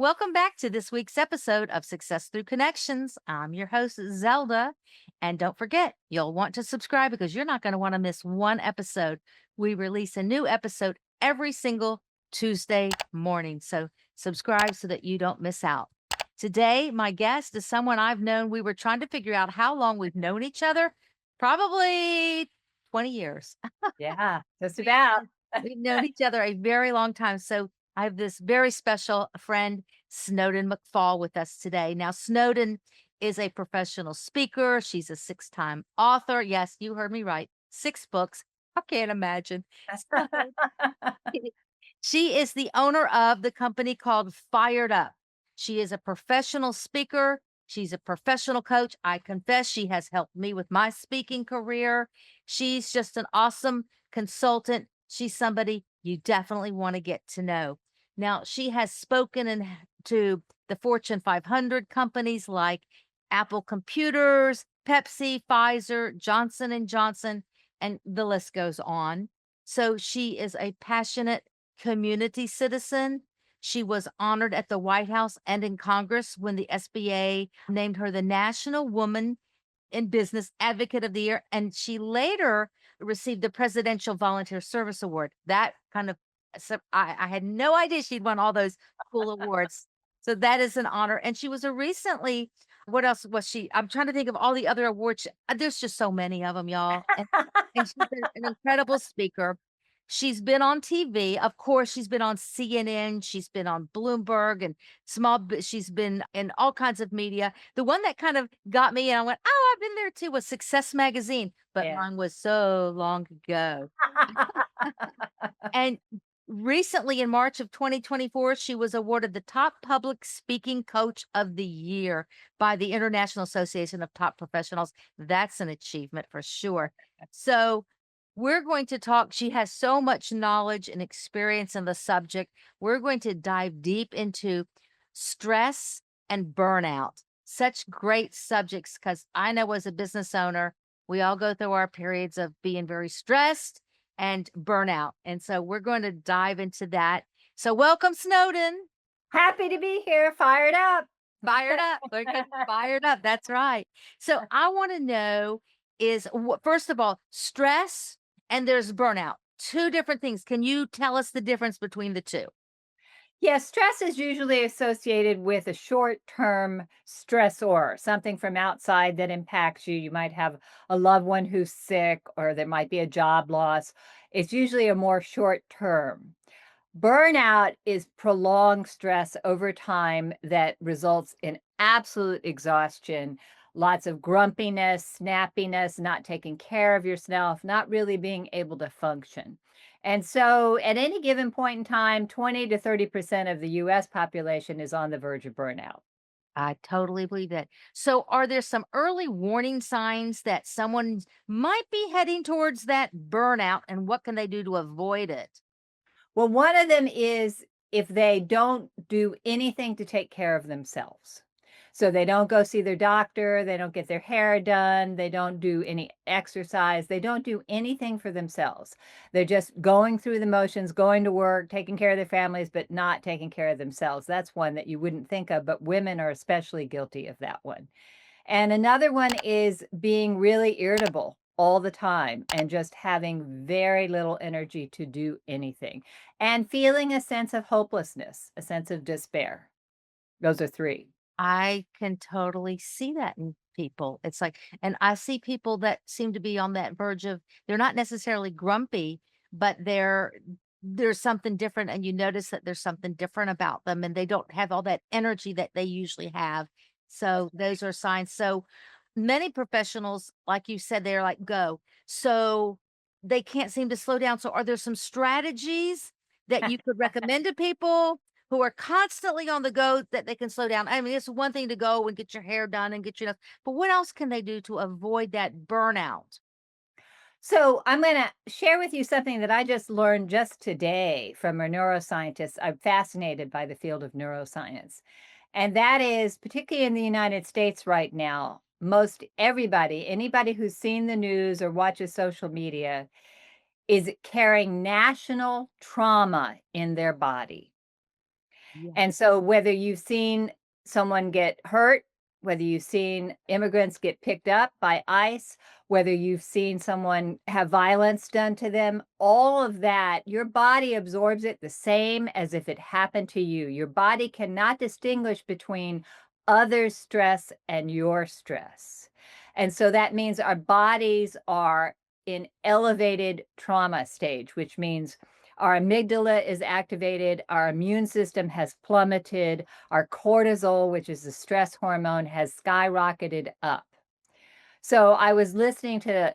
Welcome back to this week's episode of Success Through Connections. I'm your host, Zelda. And don't forget, you'll want to subscribe because you're not going to want to miss one episode. We release a new episode every single Tuesday morning. So subscribe so that you don't miss out. Today, my guest is someone I've known. We were trying to figure out how long we've known each other, probably 20 years. Yeah, just We've about. known we've known each other a very long time. So I have this very special friend, Snowden McFall, with us today. Now, Snowden is a professional speaker. She's a six-time author. Yes, you heard me right. Six books. I can't imagine. So she is the owner of the company called Fired Up. She is a professional speaker. She's a professional coach. I confess she has helped me with my speaking career. She's just an awesome consultant. She's somebody you definitely want to get to know. Now, she has spoken to the Fortune 500 companies like Apple Computers, Pepsi, Pfizer, Johnson and Johnson, and the list goes on. So she is a passionate community citizen. She was honored at the White House and in Congress when the SBA named her the National Woman in Business Advocate of the Year. And she later received the Presidential Volunteer Service Award. That kind of, so I had no idea she'd won all those cool awards. So that is an honor. And she was a recently, what else was she? I'm trying to think of all the other awards. There's just so many of them, y'all. And she's an incredible speaker. She's been on TV. Of course, she's been on CNN. She's been on Bloomberg and she's been in all kinds of media. The one that kind of got me and I went, "Oh, I've been there too," was Success Magazine, but Yeah. mine was so long ago. And recently in March of 2024, she was awarded the top public speaking coach of the year by the International Association of Top Professionals. That's an achievement for sure. So, we're going to talk. She has so much knowledge and experience in the subject. We're going to dive deep into stress and burnout. Such great subjects because I know as a business owner, we all go through our periods of being very stressed and burnout. And so we're going to dive into that. So, welcome, Snowden. Happy to be here, fired up. Fired up. We're getting fired up. That's right. So, I want to know is first of all, stress and there's burnout, two different things. Can you tell us the difference between the two? Yes, stress is usually associated with a short-term stressor, something from outside that impacts you. You might have a loved one who's sick, or there might be a job loss. It's usually a more short term. Burnout is prolonged stress over time that results in absolute exhaustion, lots of grumpiness, snappiness, not taking care of yourself, not really being able to function. And so, at any given point in time, 20 to 30% of the US population is on the verge of burnout. I totally believe that. So, are there some early warning signs that someone might be heading towards that burnout, and what can they do to avoid it? Well, one of them is if they don't do anything to take care of themselves. So they don't go see their doctor, they don't get their hair done, they don't do any exercise, they don't do anything for themselves. They're just going through the motions, going to work, taking care of their families, but not taking care of themselves. That's one that you wouldn't think of, but women are especially guilty of that one. And another one is being really irritable all the time and just having very little energy to do anything and feeling a sense of hopelessness, a sense of despair. Those are three. I can totally see that in people. It's like, and I see people that seem to be on that verge of, they're not necessarily grumpy, but there's something different. And you notice that there's something different about them and they don't have all that energy that they usually have. So those are signs. So many professionals, like you said, they're like, go. So they can't seem to slow down. So are there some strategies that you could recommend to people who are constantly on the go that they can slow down? I mean, it's one thing to go and get your hair done and get your, but what else can they do to avoid that burnout? So, I'm going to share with you something that I just learned just today from a neuroscientist. I'm fascinated by the field of neuroscience. And that is, particularly in the United States right now, most everybody, anybody who's seen the news or watches social media, is carrying national trauma in their body. Yeah. And so whether you've seen someone get hurt, whether you've seen immigrants get picked up by ICE, whether you've seen someone have violence done to them, all of that, your body absorbs it the same as if it happened to you. Your body cannot distinguish between others' stress and your stress. And so that means our bodies are in elevated trauma stage, which means our amygdala is activated, our immune system has plummeted, our cortisol, which is the stress hormone, has skyrocketed up. So I was listening to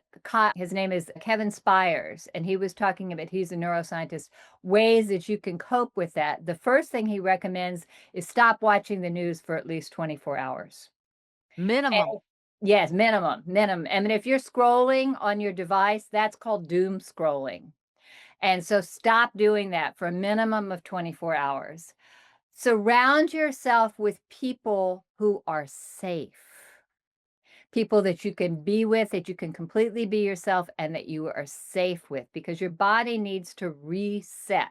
his name is Kevin Spires, and he was talking about, he's a neuroscientist, ways that you can cope with that. The first thing he recommends is stop watching the news for at least 24 hours. Minimum. And yes, minimum. I mean, if you're scrolling on your device, that's called doom scrolling. And so stop doing that for a minimum of 24 hours. Surround yourself with people who are safe, people that you can be with, that you can completely be yourself, and that you are safe with, because your body needs to reset.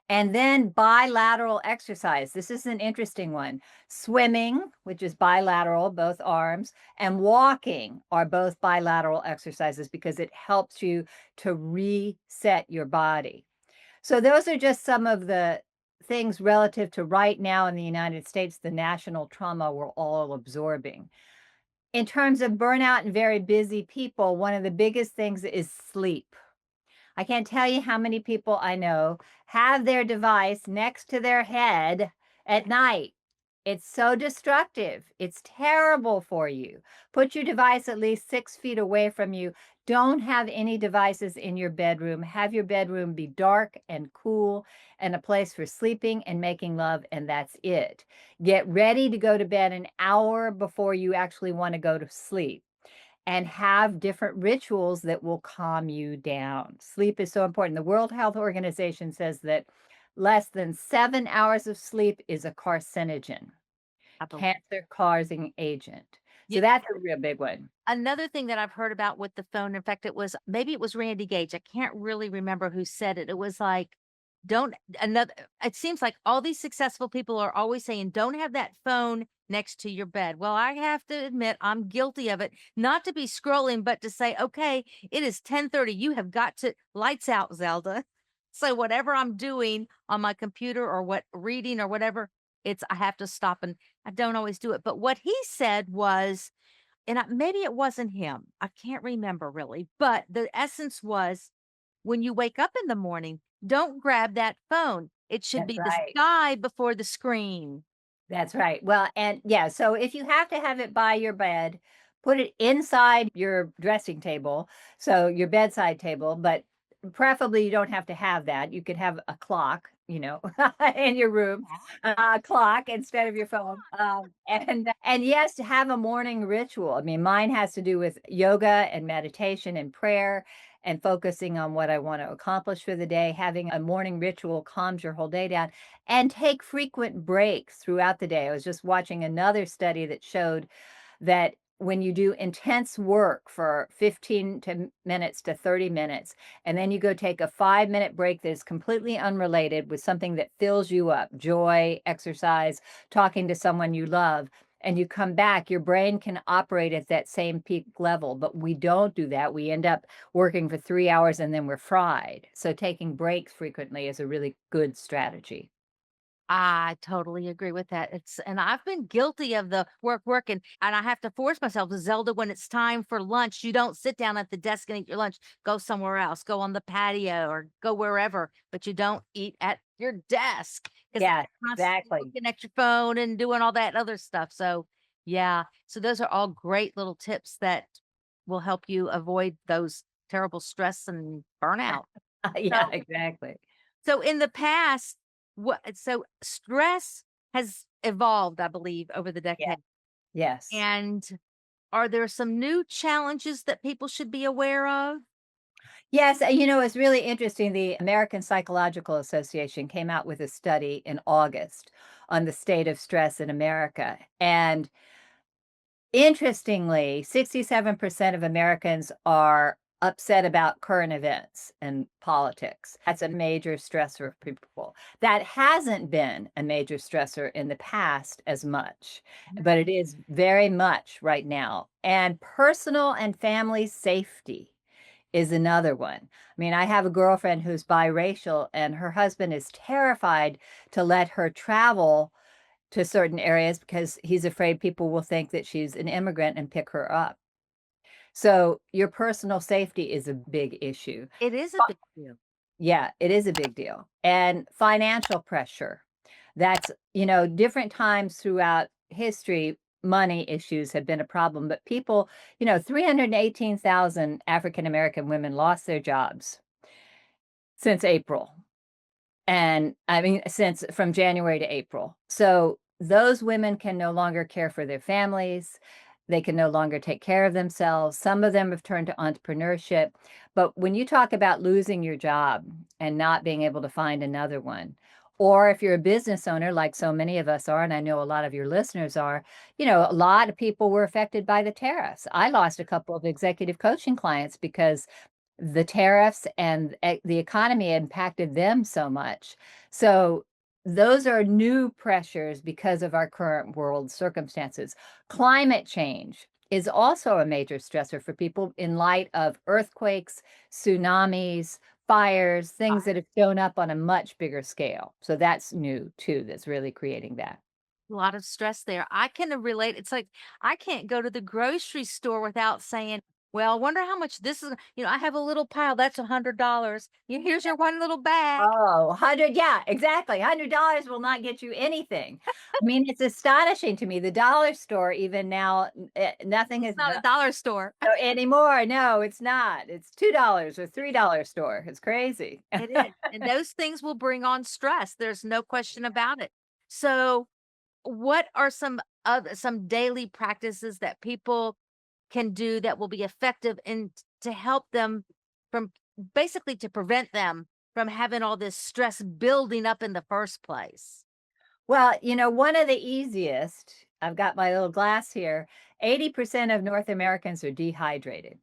And then bilateral exercise. This is an interesting one. Swimming, which is bilateral, both arms, and walking are both bilateral exercises because it helps you to reset your body. So, those are just some of the things relative to right now in the United States, the national trauma we're all absorbing. In terms of burnout and very busy people, one of the biggest things is sleep. I can't tell you how many people I know have their device next to their head at night. It's so destructive. It's terrible for you. Put your device at least 6 feet away from you. Don't have any devices in your bedroom. Have your bedroom be dark and cool and a place for sleeping and making love, and that's it. Get ready to go to bed an hour before you actually want to go to sleep, and have different rituals that will calm you down. Sleep is so important. The World Health Organization says that less than 7 hours of sleep is a carcinogen, I believe. cancer causing agent. So Yeah. that's a real big one. Another thing that I've heard about with the phone, in fact, it was maybe it was Randy Gage. I can't really remember who said it. It was like, don't another it seems like all these successful people are always saying, don't have that phone next to your bed. Well, I have to admit I'm guilty of it, not to be scrolling, but to say, okay, it is 10:30. You have got to lights out, Zelda. So whatever I'm doing on my computer or what reading or whatever, it's I have to stop, and I don't always do it. But what he said was, and maybe it wasn't him. I can't remember really, but the essence was when you wake up in the morning, don't grab that phone. It should That's be the right. sky before the screen. That's right. Well, and yeah, so if you have to have it by your bed, put it inside your dressing table, so your bedside table, but preferably you don't have to have that. You could have a clock, in your room, a clock instead of your phone. And yes, to have a morning ritual. I mean, mine has to do with yoga and meditation and prayer and focusing on what I want to accomplish for the day. Having a morning ritual calms your whole day down, and take frequent breaks throughout the day. I was just watching another study that showed that when you do intense work for 15 minutes to 30 minutes, and then you go take a 5-minute break that is completely unrelated with something that fills you up, joy, exercise, talking to someone you love, and you come back, your brain can operate at that same peak level. But we don't do that. We end up working for 3 hours and then we're fried. So taking breaks frequently is a really good strategy. I totally agree with that. And I've been guilty of the work, and I have to force myself to Zelda when it's time for lunch. You don't sit down at the desk and eat your lunch. Go somewhere else. Go on the patio or go wherever, but you don't eat at your desk because Yeah, you're constantly exactly. looking at your phone and doing all that other stuff. So yeah. So those are all great little tips that will help you avoid those terrible stress and burnout. Yeah, So exactly. so in the past, so stress has evolved, I believe, over the Yeah. decade. Yes. And are there some new challenges that people should be aware of? Yes, it's really interesting. The American Psychological Association came out with a study in August on the state of stress in America. And interestingly, 67% of Americans are upset about current events and politics. That's a major stressor for people. That hasn't been a major stressor in the past as much, but it is very much right now. And personal and family safety is another one. I mean, I have a girlfriend who's biracial, and her husband is terrified to let her travel to certain areas because he's afraid people will think that she's an immigrant and pick her up. So your personal safety is a big issue. It is a Fi big deal. Yeah, it is a big deal. And financial pressure. That's, different times throughout history, money issues have been a problem, but people, 318,000 African American women lost their jobs since April. And I mean, since from January to April. So those women can no longer care for their families. They can no longer take care of themselves. Some of them have turned to entrepreneurship. But when you talk about losing your job and not being able to find another one, or if you're a business owner, like so many of us are, and I know a lot of your listeners are, a lot of people were affected by the tariffs. I lost a couple of executive coaching clients because the tariffs and the economy impacted them so much. So those are new pressures because of our current world circumstances. Climate change is also a major stressor for people in light of earthquakes, tsunamis, fires, things that have shown up on a much bigger scale. So that's new too, that's really creating that. A lot of stress there. I can relate. It's like I can't go to the grocery store without saying, "Well, I wonder how much this is." I have a little pile. That's $100. Here's your one little bag. Oh, 100, yeah, exactly. $100 will not get you anything. I mean, it's astonishing to me. The dollar store, even now, nothing is Not a dollar store. no anymore. No, it's not. It's $2 or $3 store. It's crazy. It is, and those things will bring on stress. There's no question about it. So, what are some daily practices that people can do that will be effective and to help them from basically to prevent them from having all this stress building up in the first place? Well, one of the easiest, I've got my little glass here, 80% of North Americans are dehydrated.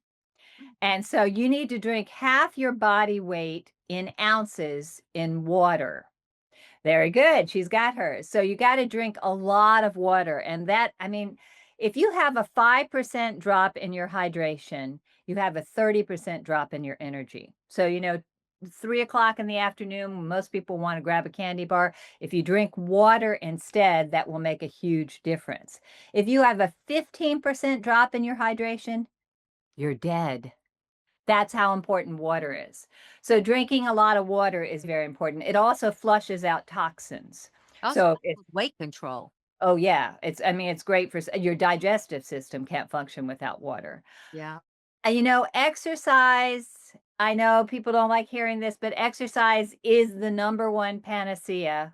And so you need to drink half your body weight in ounces in water. Very good. She's got hers. So you got to drink a lot of water. And that, I mean, if you have a 5% drop in your hydration, you have a 30% drop in your energy. So, 3 o'clock in the afternoon, most people want to grab a candy bar. If you drink water instead, that will make a huge difference. If you have a 15% drop in your hydration, you're dead. That's how important water is. So drinking a lot of water is very important. It also flushes out toxins. Also, So helps with weight control. oh yeah, I mean, it's great for your digestive system can't function without water. Yeah. And exercise, I know people don't like hearing this, but exercise is the number one panacea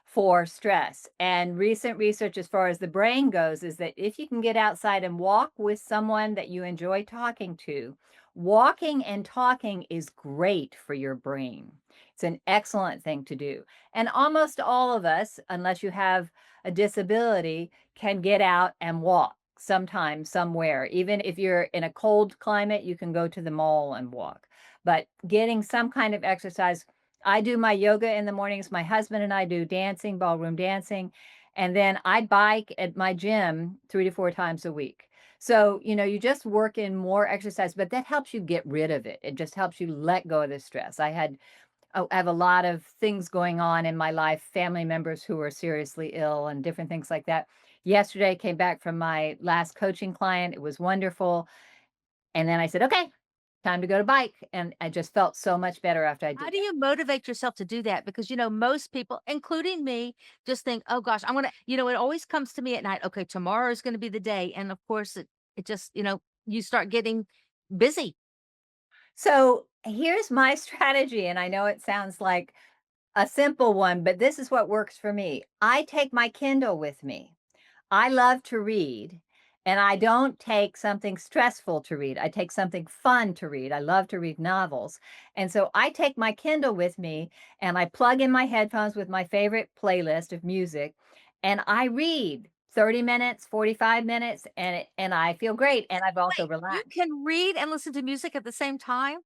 for stress. And recent research, as far as the brain goes, is that if you can get outside and walk with someone that you enjoy talking to, walking and talking is great for your brain. It's an excellent thing to do. And almost all of us, unless you have a disability, can get out and walk sometime, somewhere. Even if you're in a cold climate, you can go to the mall and walk. But getting some kind of exercise, I do my yoga in the mornings. My husband and I do dancing, ballroom dancing. And then I bike at my gym 3 to 4 times a week. So, you just work in more exercise, but that helps you get rid of it. It just helps you let go of the stress. I have a lot of things going on in my life, family members who are seriously ill and different things like that. Yesterday, I came back from my last coaching client. It was wonderful. And then I said, okay, time to go to bike. And I just felt so much better after I How did do that. you motivate yourself to do that? Because, most people, including me, just think, oh gosh, it always comes to me at night. Okay, tomorrow is going to be the day. And of course, it just, you start getting busy. So here's my strategy. And I know it sounds like a simple one, but this is what works for me. I take my Kindle with me. I love to read, and I don't take something stressful to read. I take something fun to read. I love to read novels. And so I take my Kindle with me and I plug in my headphones with my favorite playlist of music and I read 30 minutes, 45 minutes, and I feel great, and I've also Wait, you relaxed. can read and listen to music at the same time?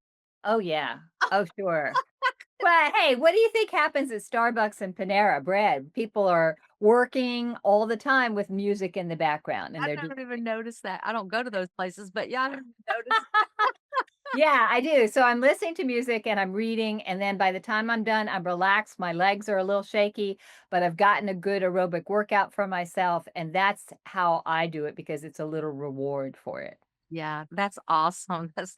Oh, yeah. Oh, sure. Well, hey, what do you think happens at Starbucks and Panera Bread? People are working all the time with music in the background, and I they're doing. don't even notice that. I don't go to those places, but yeah, I don't even notice. Yeah, I do. So I'm listening to music and I'm reading, and then by the time I'm done, I'm relaxed. My legs are a little shaky, but I've gotten a good aerobic workout for myself, and that's how I do it because it's a little reward for it. Yeah, that's awesome. That's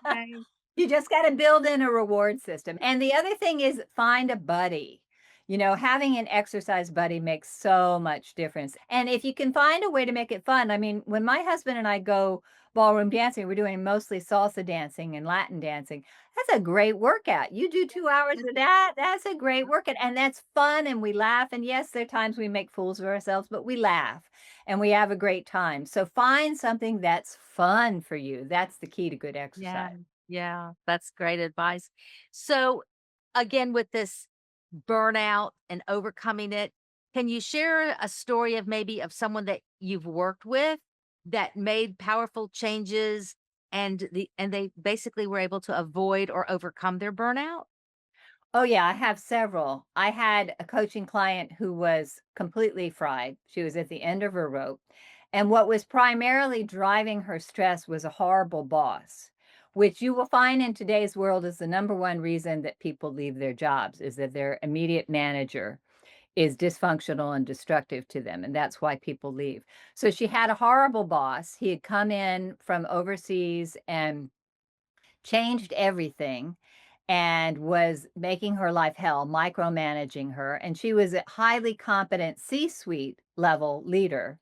okay. You just gotta build in a reward system. And the other thing is find a buddy. Having an exercise buddy makes so much difference. And if you can find a way to make it fun, I mean, when my husband and I go ballroom dancing, we're doing mostly salsa dancing and Latin dancing. That's a great workout. You do 2 hours of that, that's a great workout. And that's fun and we laugh. And yes, there are times we make fools of ourselves, but we laugh and we have a great time. So find something that's fun for you. That's the key to good Yeah, exercise. yeah, that's great advice. So, again, with this burnout and overcoming it, can you share a story of maybe of someone that you've worked with that made powerful changes and they basically were able to avoid or overcome their burnout? Oh, yeah, I have several. I had a coaching client who was completely fried. She was at the end of her rope. And what was primarily driving her stress was a horrible boss, which you will find in today's world is the number one reason that people leave their jobs is that their immediate manager is dysfunctional and destructive to them. And that's why people leave. So she had a horrible boss. He had come in from overseas and changed everything and was making her life hell, micromanaging her. And she was a highly competent C suite level leader,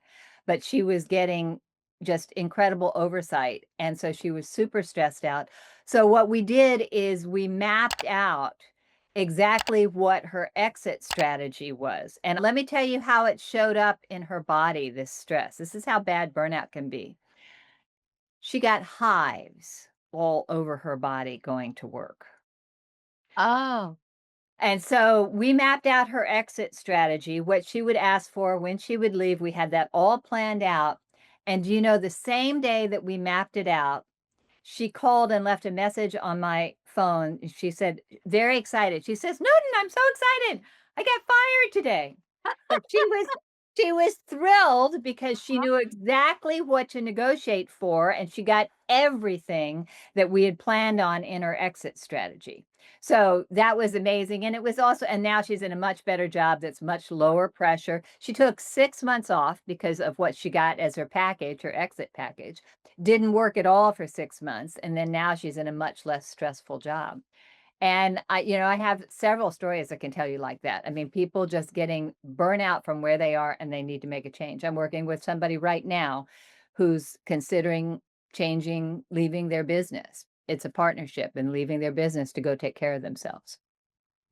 but she was getting just incredible oversight. And so she was super stressed out. So, what we did is we mapped out exactly what her exit strategy was. And let me tell you how it showed up in her body, this stress. This is how bad burnout can be. She got hives all over her body going to work. Oh, And so we mapped out her exit strategy, what she would ask for, when she would leave. We had that all planned out. And the same day that we mapped it out, she called and left a message on my phone. She said, very excited. She says, Newton, I'm so excited. I got fired today. But she was thrilled because she knew exactly what to negotiate for and she got everything that we had planned on in her exit strategy. So that was amazing. And it was also, and now she's in a much better job that's much lower pressure. She took 6 months off because of what she got as her package, her exit package. Didn't work at all for 6 months. And then now she's in a much less stressful job. And I have several stories I can tell you like that. I mean, people just getting burnout from where they are and they need to make a change. I'm working with somebody right now who's considering changing, leaving their business. It's a partnership and leaving their business to go take care of themselves.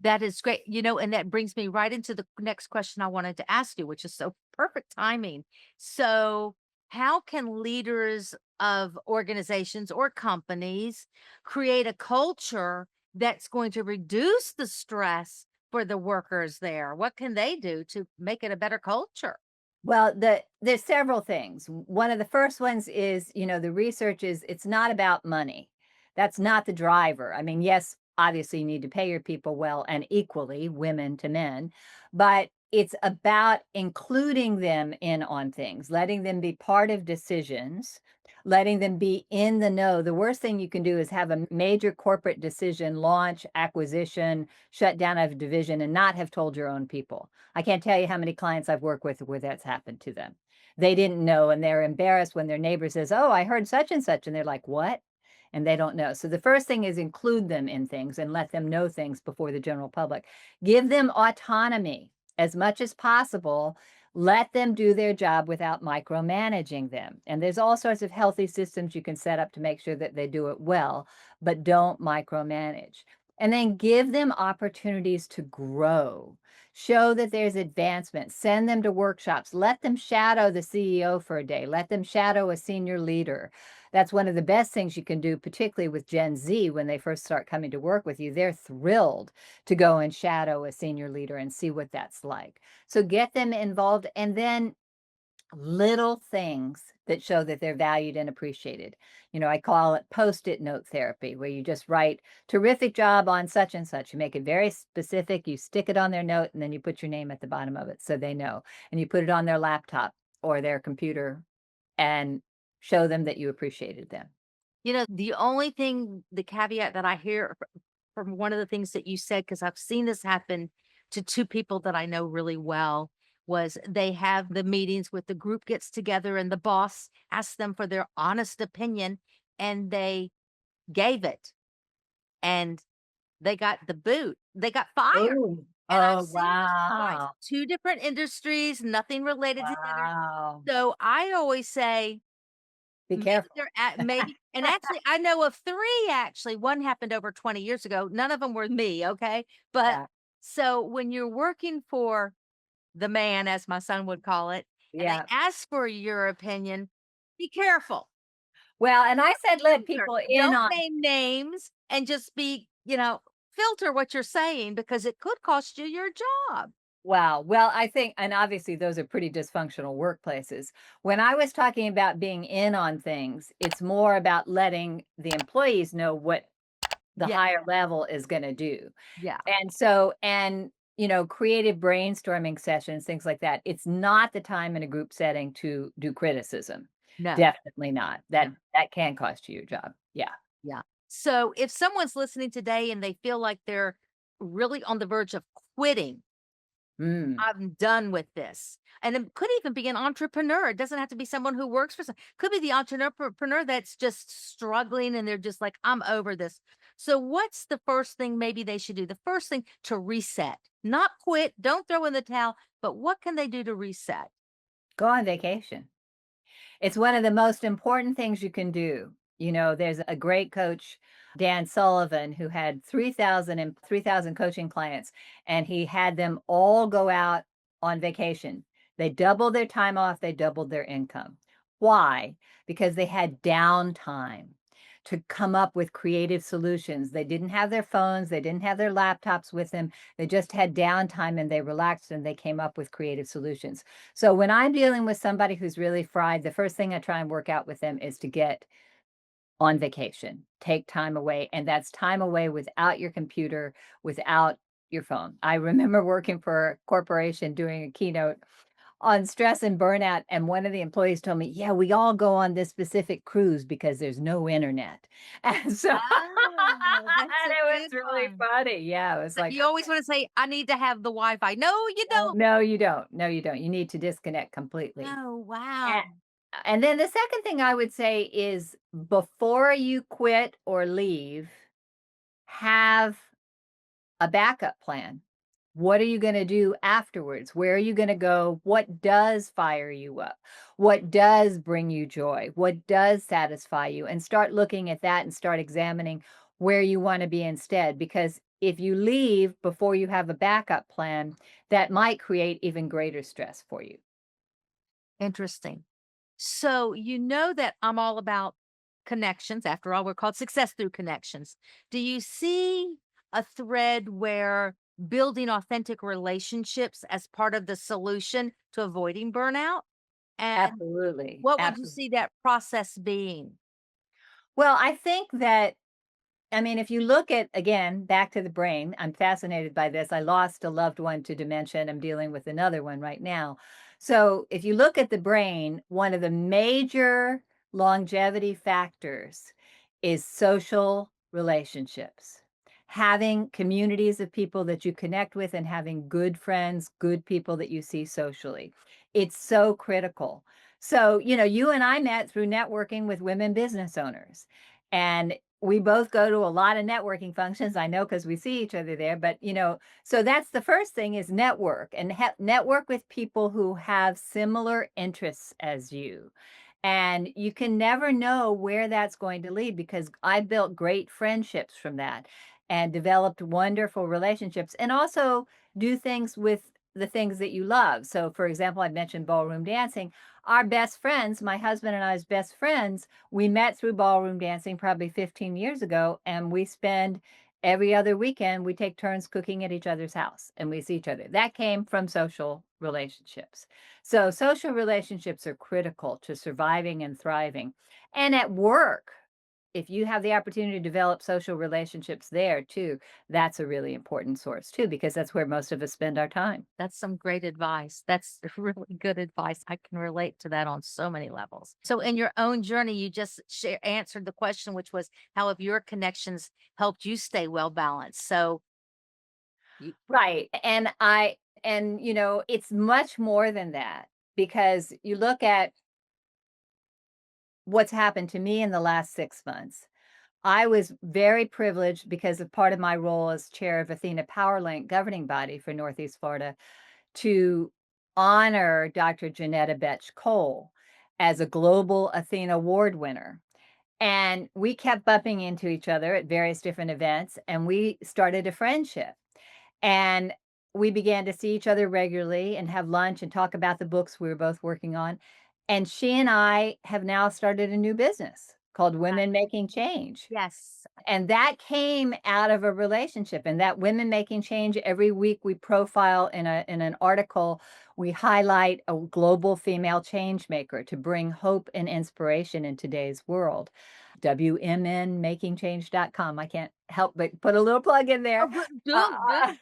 that is great. And that brings me right into the next question I wanted to ask you, which is so perfect timing. So, how can leaders of organizations or companies create a culture that's going to reduce the stress for the workers there? What can they do to make it a better culture? Well, there's several things. One of the first ones is, the research is it's not about money. That's not the driver. I mean, yes, obviously you need to pay your people well and equally, women to men, but it's about including them in on things, letting them be part of decisions, letting them be in the know. The worst thing you can do is have a major corporate decision, launch, acquisition, shut down of a division, and not have told your own people. I can't tell you how many clients I've worked with where that's happened to them. They didn't know and they're embarrassed when their neighbor says, "Oh, I heard such and such." And they're like, "What?" And they don't know. So the first thing is include them in things and let them know things before the general public. Give them autonomy as much as possible. Let them do their job without micromanaging them. And there's all sorts of healthy systems you can set up to make sure that they do it well, but don't micromanage. And then give them opportunities to grow. Show that there's advancement. Send them to workshops. Let them shadow the CEO for a day. Let them shadow a senior leader. That's one of the best things you can do, particularly with Gen Z when they first start coming to work with you. They're thrilled to go and shadow a senior leader and see what that's like. So get them involved and then little things that show that they're valued and appreciated. I call it post-it note therapy, where you just write terrific job on such and such. You make it very specific, you stick it on their note, and then you put your name at the bottom of it so they know. And you put it on their laptop or their computer and show them that you appreciated them. The only thing, the caveat that I hear from one of the things that you said, because I've seen this happen to two people that I know really well, was they have the meetings with the group gets together and the boss asks them for their honest opinion and they gave it and they got the boot. They got fired. Oh, And I've oh, seen this twice, wow. 2 different industries, nothing related to the other. Wow. So I always say, Be maybe careful. they're at maybe and actually, I know of 3 actually, 1 happened over 20 years ago, none of them were me, okay? But Yeah, so when you're working for the man, as my son would call it, and they yeah. ask for your opinion, be careful. Well, and I said let Filter. people in Don't on. name names and just filter what you're saying because it could cost you your job. Wow. Well, I think, and obviously those are pretty dysfunctional workplaces. When I was talking about being in on things, it's more about letting the employees know what the Yeah, higher level is going to do. yeah. And so, creative brainstorming sessions, things like that. It's not the time in a group setting to do criticism. No, Definitely not. no. That can cost you your job. Yeah. Yeah. So if someone's listening today and they feel like they're really on the verge of quitting, Mm. I'm done with this. And it could even be an entrepreneur. It doesn't have to be someone who works for some, could be the entrepreneur that's just struggling and they're just like, I'm over this. So what's the first thing maybe they should do? The first thing to reset, not quit, don't throw in the towel, but what can they do to reset? Go on vacation. It's one of the most important things you can do. There's a great coach, Dan Sullivan, who had 3,000 coaching clients, and he had them all go out on vacation. They doubled their time off, they doubled their income. Why? Because they had downtime to come up with creative solutions. They didn't have their phones, they didn't have their laptops with them. They just had downtime and they relaxed and they came up with creative solutions. So when I'm dealing with somebody who's really fried, the first thing I try and work out with them is to get on vacation, take time away. And that's time away without your computer, without your phone. I remember working for a corporation doing a keynote on stress and burnout, and one of the employees told me, "Yeah, we all go on this specific cruise because there's no internet." And so Oh, that's and a it was good really one. funny. Yeah, it was So like, you always want to say, I need to have the Wi-Fi. No, you "No, don't. no, you don't. No, you don't. You need to disconnect completely." Oh, And wow. and then the second thing I would say is before you quit or leave, have a backup plan. What are you going to do afterwards? Where are you going to go? What does fire you up? What does bring you joy? What does satisfy you? And start looking at that and start examining where you want to be instead. Because if you leave before you have a backup plan, that might create even greater stress for you. Interesting. So you know that I'm all about connections. After all, we're called success through connections. Do you see a thread where building authentic relationships as part of the solution to avoiding burnout? And Absolutely. what would you Absolutely. see that process being? Well, I think that if you look at, again, back to the brain, I'm fascinated by this. I lost a loved one to dementia, and I'm dealing with another one right now. So, if you look at the brain, one of the major longevity factors is social relationships. Having communities of people that you connect with and having good friends, good people that you see socially. It's so critical. So, you and I met through networking with women business owners. And we both go to a lot of networking functions. I know because we see each other there, but so that's the first thing is network and network with people who have similar interests as you. And you can never know where that's going to lead because I built great friendships from that and developed wonderful relationships and also do things with the things that you love. So, for example, I mentioned ballroom dancing. Our best friends, my husband and I's best friends, we met through ballroom dancing probably 15 years ago, and we spend every other weekend, we take turns cooking at each other's house and we see each other. That came from social relationships. So social relationships are critical to surviving and thriving. And at work, if you have the opportunity to develop social relationships there too, that's a really important source too, because that's where most of us spend our time. That's some great advice. That's really good advice. I can relate to that on so many levels. So, in your own journey, you just answered the question, which was how have your connections helped you stay well balanced? So, you, Right. And it's much more than that because you look at what's happened to me in the last 6 months. I was very privileged because of part of my role as chair of Athena PowerLink governing body for Northeast Florida to honor Dr. Janetta Betch Cole as a global Athena Award winner. And we kept bumping into each other at various different events, and we started a friendship. And we began to see each other regularly and have lunch and talk about the books we were both working on. And she and I have now started a new business called Women Making Change. yes, And that came out of a relationship, and that Women Making Change, every week we profile in an article, we highlight a global female change maker to bring hope and inspiration in today's world. WMNmakingchange.com. I can't help but put a little plug in oh, there. good, good, good. Uh,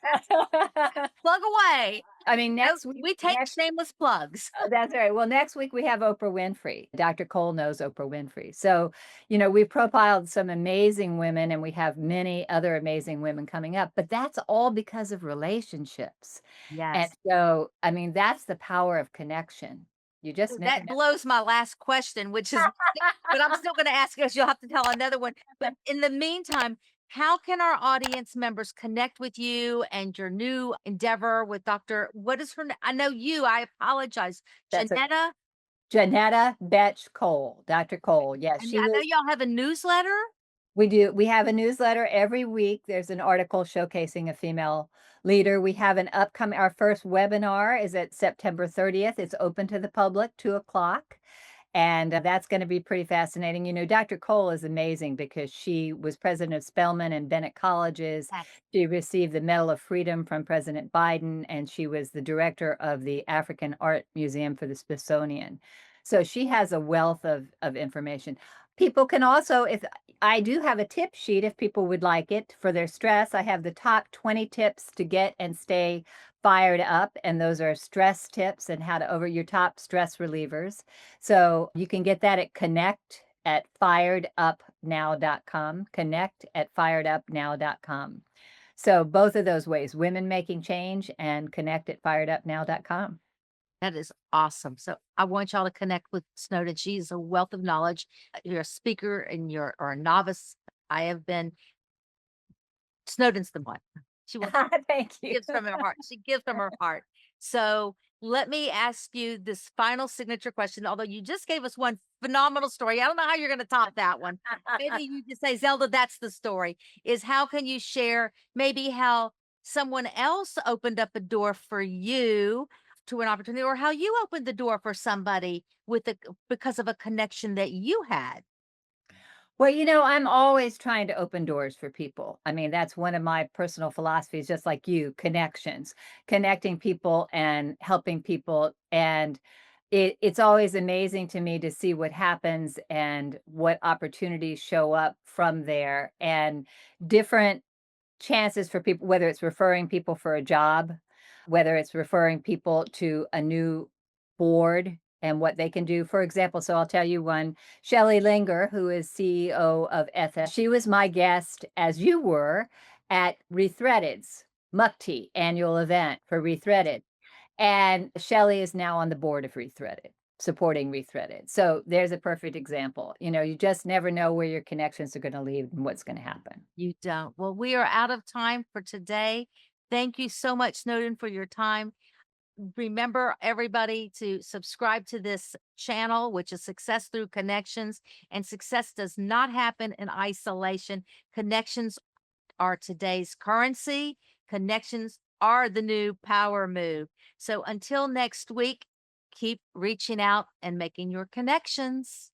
Plug away. I mean, No, next week, we take shameless plugs. that's right. Well, next week we have Oprah Winfrey. Dr. Cole knows Oprah Winfrey. So, we've profiled some amazing women and we have many other amazing women coming up, but that's all because of relationships. And Yes. so, I mean, that's the power of connection. You just Well, never that know. blows my last question, which is, but I'm still going to ask us. You'll have to tell another one. But in the meantime, how can our audience members connect with you and your new endeavor with Dr. What is her name? I know you. I apologize. That's a Janetta. Janetta Betch Cole, Dr. Cole. Yes, And she I know was. y'all have a newsletter. We do. We have a newsletter every week. There's an article showcasing a female leader. We have an upcoming, our first webinar is at September 30th. It's open to the public, 2 o'clock. And that's going to be pretty fascinating. Dr. Cole is amazing because she was president of Spelman and Bennett colleges. Yes. She received the Medal of Freedom from President Biden, and she was the director of the African Art Museum for the Smithsonian. So she has a wealth of information. People can also, if I do have a tip sheet, if people would like it for their stress, I have the top 20 tips to get and stay fired up. And those are stress tips and how to over your top stress relievers. So you can get that at connect at firedupnow.com, connect at firedupnow.com. So both of those ways, Women Making Change and connect at firedupnow.com. That is awesome. So I want y'all to connect with Snowden. She's a wealth of knowledge. You're a speaker and you're or a novice. I have been Snowden's the one. She wants Thank you. gives from her heart. She gives from her heart. So let me ask you this final signature question. Although you just gave us one phenomenal story, I don't know how you're going to top that one. Maybe you just say, Zelda, that's the story. Is how can you share maybe how someone else opened up a door for you to an opportunity, or how you opened the door for somebody with a because of a connection that you had? Well, I'm always trying to open doors for people. I mean, that's one of my personal philosophies, just like you, connections, connecting people and helping people. And it's always amazing to me to see what happens and what opportunities show up from there and different chances for people, whether it's referring people for a job, whether it's referring people to a new board and what they can do. For example, so I'll tell you one, Shelley Linger, who is CEO of ETHA, she was my guest, as you were, at Rethreaded's Mukti annual event for Rethreaded. And Shelley is now on the board of Rethreaded, supporting Rethreaded. So there's a perfect example. You just never know where your connections are going to lead and what's going to happen. You don't. Well, we are out of time for today. Thank you so much, Snowden, for your time. Remember, everybody, to subscribe to this channel, which is Success Through Connections. And success does not happen in isolation. Connections are today's currency. Connections are the new power move. So until next week, keep reaching out and making your connections.